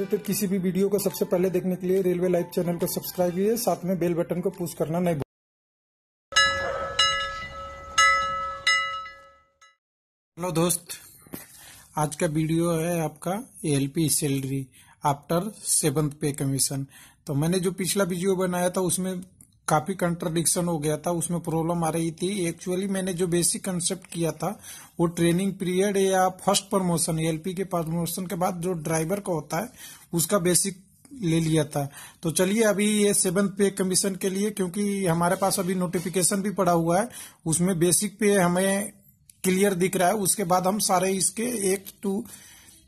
Related किसी भी video को सबसे पहले देखने के लिए रेलवे लाइव चैनल को सब्सक्राइब कीजिए, साथ में बेल बटन को पुश करना नहीं भूलिए। हेलो दोस्त, आज का वीडियो है आपका एएलपी सैलरी आफ्टर 7th पे कमीशन। तो मैंने जो पिछला वीडियो बनाया था उसमें काफी कंट्राडिक्शन हो गया था, उसमें प्रॉब्लम आ रही थी। एक्चुअली मैंने जो बेसिक कंसेप्ट किया था वो ट्रेनिंग पीरियड या फर्स्ट प्रमोशन एएलपी के प्रमोशन के बाद जो ड्राइवर का होता है उसका बेसिक ले लिया था। तो चलिए अभी ये 7th पे कमीशन के लिए, क्योंकि हमारे पास अभी नोटिफिकेशन भी पड़ा हुआ है, उसमें बेसिक पे हमें क्लियर दिख रहा है। उसके बाद हम सारे इसके एक टू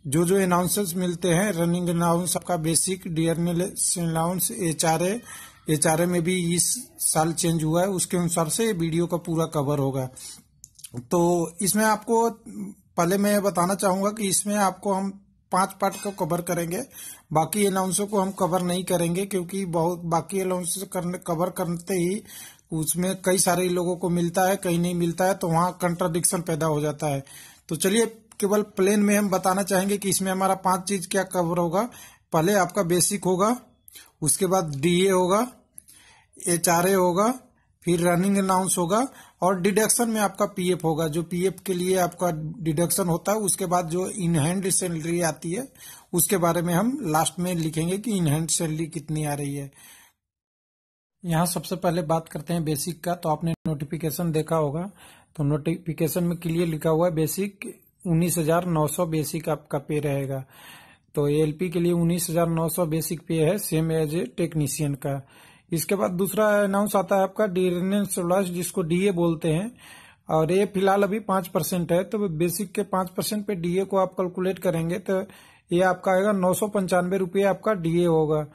जो अनाउंसेस मिलते हैं, रनिंग अनाउंस, आपका बेसिक, डियरनेस अनाउंस, एचआरए में भी इस साल चेंज हुआ है, उसके अनुसार से वीडियो का पूरा कवर होगा। तो इसमें आपको पहले मैं बताना चाहूंगा कि इसमें आपको हम 5 पार्ट को कवर करेंगे, बाकी अनाउंसों को हम कवर नहीं करेंगे, क्योंकि बहुत बाकी अनाउंस कवर करते ही उसमें कई सारे लोगों को मिलता है, कहीं नहीं मिलता है, तो वहां कंट्राडिक्शन पैदा हो जाता है। तो चलिए केवल प्लेन में हम बताना चाहेंगे कि इसमें हमारा 5 चीज क्या कवर होगा। पहले आपका बेसिक होगा, उसके बाद डीए होगा, एचआरए होगा, फिर रनिंग अनाउंस होगा, और डिडक्शन में आपका पीएफ होगा, जो पीएफ के लिए आपका डिडक्शन होता है। उसके बाद जो इन हैंड सैलरी आती है उसके बारे में हम लास्ट में लिखेंगे कि इन हैंड सैलरी कितनी आ रही है। यहाँ सबसे पहले बात करते हैं बेसिक का। तो आपने नोटिफिकेशन देखा होगा, तो नोटिफिकेशन में क्लियर लिखा हुआ है बेसिक 19,900 बेसिक आपका पे रहेगा। तो एएलपी के लिए 19,900 बेसिक पे है, सेम एज ए टेक्नीशियन का। इसके बाद दूसरा अनाउंस आता है आपका डियरनेस अलाउंस, जिसको डीए बोलते हैं, और ये फिलहाल अभी 5% है। तो बेसिक के 5% पे डीए को आप कैलकुलेट करेंगे तो ये आपका आएगा 995 रुपये आपका डीए होगा।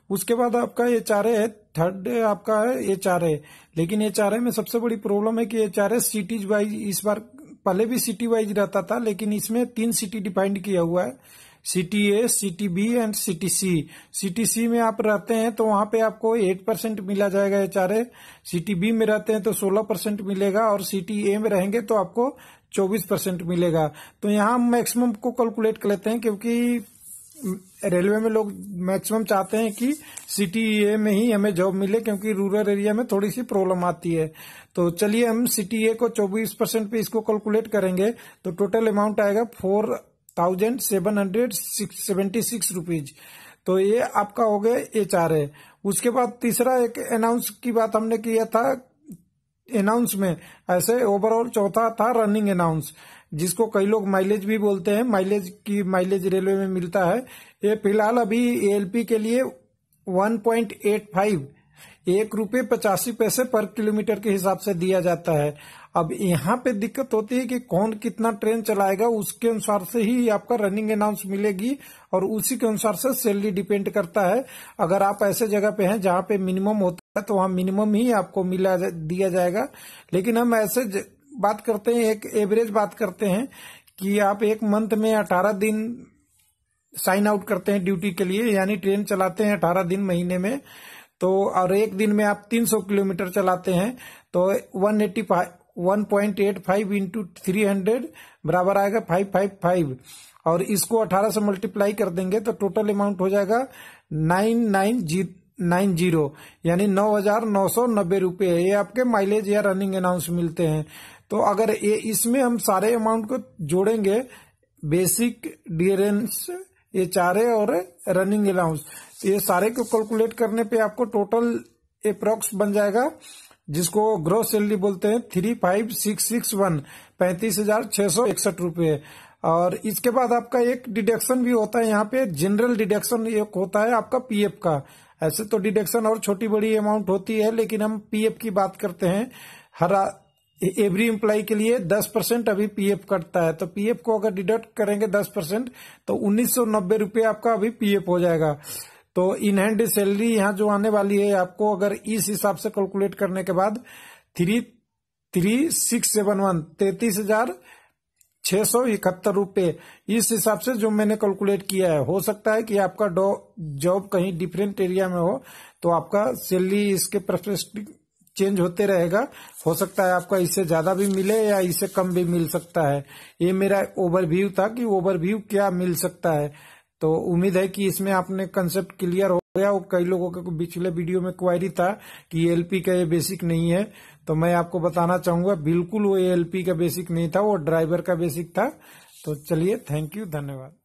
उसके बाद आपका एचआरए है, थर्ड आपका है एचआरए। लेकिन एचआरए में सबसे बड़ी प्रॉब्लम है कि एचआरए सिटी वाइज, इस बार पहले भी सिटी वाइज रहता था, लेकिन इसमें 3 सिटी डिफाइंड किया हुआ है, city A, city B and city C. City C में आप रहते हैं तो वहां पे आपको 8% मिला जाएगा एचआरए, सिटी बी में रहते हैं तो 16% मिलेगा, और सिटी ए में रहेंगे तो आपको 24% मिलेगा। तो यहाँ हम मैक्सिमम को कैलकुलेट कर लेते हैं, क्योंकि रेलवे में लोग मैक्सिमम चाहते हैं कि सिटी ए में ही हमें जॉब मिले, क्योंकि रूरल एरिया में थोड़ी सी प्रॉब्लम आती है। तो चलिए हम सिटी ए को 24% पे इसको कैलकुलेट करेंगे, तो टोटल अमाउंट आएगा 4,776 रुपीज। तो ये आपका हो गया एचआरए। उसके बाद तीसरा एक अनाउंस की बात हमने किया था अनाउंस में, ऐसे ओवरऑल चौथा था रनिंग अनाउंस, जिसको कई लोग माइलेज भी बोलते हैं। माइलेज रेलवे में मिलता है। ये फिलहाल अभी एएलपी के लिए 1.85 ₹1.85 पर किलोमीटर के हिसाब से दिया जाता है। अब यहाँ पे दिक्कत होती है कि कौन कितना ट्रेन चलाएगा, उसके अनुसार से ही आपका रनिंग अनाउंस मिलेगी, और उसी के अनुसार से सैलरी डिपेंड करता है। अगर आप ऐसे जगह पे हैं जहाँ पे मिनिमम होता है तो वहाँ मिनिमम ही आपको दिया जाएगा। लेकिन हम ऐसे बात करते हैं, एक एवरेज बात करते हैं कि आप एक मंथ में 18 दिन साइन आउट करते हैं ड्यूटी के लिए, यानी ट्रेन चलाते हैं 18 दिन महीने में। तो और एक दिन में आप 300 किलोमीटर चलाते हैं, तो 1.85 इंटू 300 बराबर आएगा 555, और इसको 18 से मल्टीप्लाई कर देंगे तो टोटल अमाउंट हो जाएगा 9990, यानी 9,990 रुपये। ये आपके माइलेज या रनिंग अनाउंस मिलते हैं। तो अगर ये इसमें हम सारे अमाउंट को जोड़ेंगे, बेसिक, डियरेंस, एचआरए और रनिंग अलाउंस, तो ये सारे को कैलकुलेट करने पे आपको टोटल अप्रॉक्स बन जाएगा, जिसको ग्रोस सैलरी बोलते हैं, 35,661, 35,661 रुपये। और इसके बाद आपका एक डिडक्शन भी होता है यहाँ पे, जनरल डिडक्शन एक होता है आपका पीएफ का। ऐसे तो डिडक्शन और छोटी बड़ी अमाउंट होती है, लेकिन हम पीएफ की बात करते हैं। एवरी एम्प्लॉय के लिए 10% अभी पीएफ कटता है, तो पीएफ को अगर डिडक्ट करेंगे 10% तो 1,990 रुपये आपका अभी पीएफ हो जाएगा। तो इन हैंड सैलरी यहाँ जो आने वाली है आपको, अगर इस हिसाब से कैलकुलेट करने के बाद 33,671, 33,671 रुपये, इस हिसाब से जो मैंने कैलकुलेट किया है। हो सकता है कि आपका जॉब कहीं डिफरेंट एरिया में हो, तो आपका सैलरी इसके परस्पेक्टिव चेंज होते रहेगा। हो सकता है आपका इससे ज्यादा भी मिले या इससे कम भी मिल सकता है। ये मेरा ओवरव्यू था कि ओवरव्यू क्या मिल सकता है। तो उम्मीद है कि इसमें आपने कंसेप्ट क्लियर हो गया। और कई लोगों के पिछले वीडियो में क्वेरी था कि एएलपी का ये बेसिक नहीं है, तो मैं आपको बताना चाहूंगा बिल्कुल वो एएलपी का बेसिक नहीं था, वो ड्राइवर का बेसिक था। तो चलिए, थैंक यू, धन्यवाद।